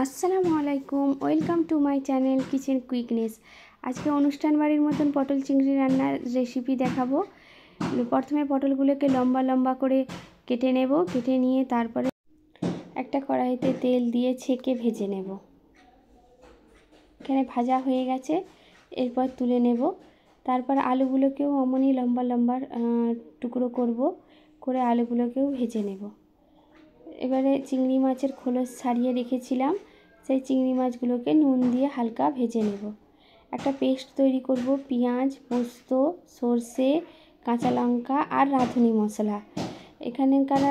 আসসালামু আলাইকুম, welcome to my channel kitchen quickness. আজকে অনুষ্ঠান বাড়ির মতন পটল চিংড়ি রান্নার রেসিপি দেখাবো। প্রথমে পটলগুলোকে লম্বা লম্বা করে কেটে নেব। কেটে নিয়ে তারপরে একটা কড়াইতে তেল দিয়ে ছেঁকে ভেজে নেব। এখানে ভাজা হয়ে গেছে, এরপর তুলে নেব। তারপর আলুগুলোকেও অমনি লম্বা লম্বা টুকরো করে আলুগুলোকেও ভেজে নেব। এবারে চিংড়ি মাছের খোলস ছাড়িয়ে রেখেছিলাম, সেই চিংড়ি মাছগুলোকে নুন দিয়ে হালকা ভেজে নেব। একটা পেস্ট তৈরি করব, পেঁয়াজ, পোস্ত, সর্ষে, কাঁচা লঙ্কা আর রাঁধুনি মশলা। এখানকার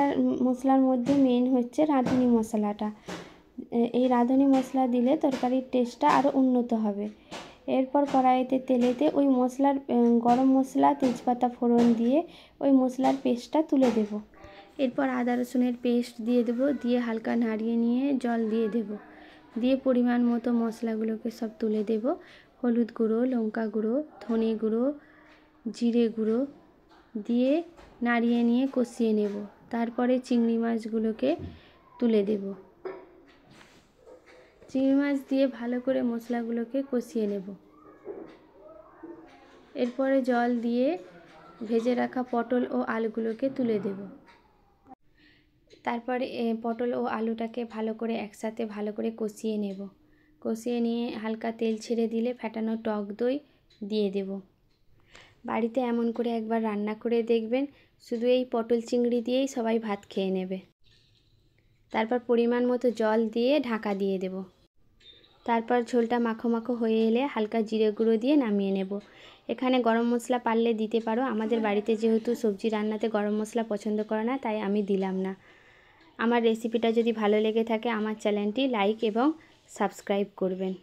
মশলার মধ্যে মেন হচ্ছে রাঁধুনি মশলাটা। এই রাঁধুনি মশলা দিলে তরকারির টেস্টটা আরও উন্নত হবে। এরপর কড়াইতে তেলেতে ওই মশলার গরম মশলা, তেজপাতা ফোড়ন দিয়ে ওই মশলার পেস্টটা তুলে দেব। এরপর আদা রসুনের পেস্ট দিয়ে দেবো, দিয়ে হালকা নাড়িয়ে নিয়ে জল দিয়ে দেব। দিয়ে পরিমাণ মতো মশলাগুলোকে সব তুলে দেব। হলুদ গুঁড়ো, লঙ্কা গুঁড়ো, ধনে গুঁড়ো, জিরে গুঁড়ো দিয়ে নাড়িয়ে নিয়ে কষিয়ে নেব। তারপরে চিংড়ি মাছগুলোকে তুলে দেব। চিংড়ি মাছ দিয়ে ভালো করে মশলাগুলোকে কষিয়ে নেব। এরপরে জল দিয়ে ভেজে রাখা পটল ও আলুগুলোকে তুলে দেব। তারপরে পটল ও আলুটাকে ভালো করে একসাথে ভালো করে কষিয়ে নেব। কষিয়ে নিয়ে হালকা তেল ছেড়ে দিলে ফেটানো টক দই দিয়ে দেব। বাড়িতে এমন করে একবার রান্না করে দেখবেন, শুধু এই পটল চিংড়ি দিয়েই সবাই ভাত খেয়ে নেবে। তারপর পরিমাণ মতো জল দিয়ে ঢাকা দিয়ে দেব। তারপর ঝোলটা মাখো মাখো হয়ে এলে হালকা জিরে গুঁড়ো দিয়ে নামিয়ে নেব। এখানে গরম মশলা পারলে দিতে পারো, আমাদের বাড়িতে যেহেতু সবজি রান্নাতে গরম মশলা পছন্দ করে না, তাই আমি দিলাম না। আমার রেসিপিটা যদি ভালো লেগে থাকে আমার চ্যানেলটি লাইক এবং সাবস্ক্রাইব করবেন।